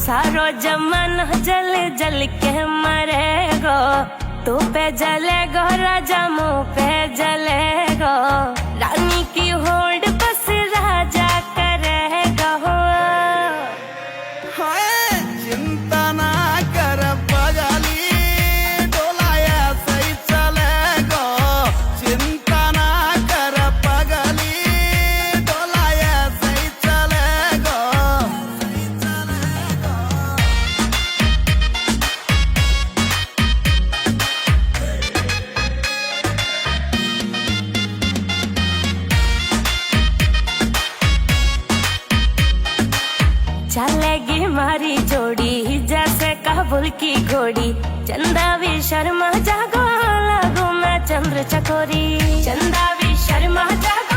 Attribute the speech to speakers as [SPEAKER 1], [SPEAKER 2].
[SPEAKER 1] सारो जमाना जल जल के मरेगो, तू पे जलेगो राजा मुँह पे जलेगो, रानी की होड़ बस राजा करेगा।
[SPEAKER 2] चिंता ना कर पगली, डोलाया सही चलेगो। चिंता ना कर पगली, डोलाया सही चलेगो।
[SPEAKER 1] चलेगी मारी जोड़ी जैसे काबुल की घोड़ी, चंदा भी शर्मा जागो, लागू मैं चंद्र चकोरी, चंदा भी शर्मा जागो।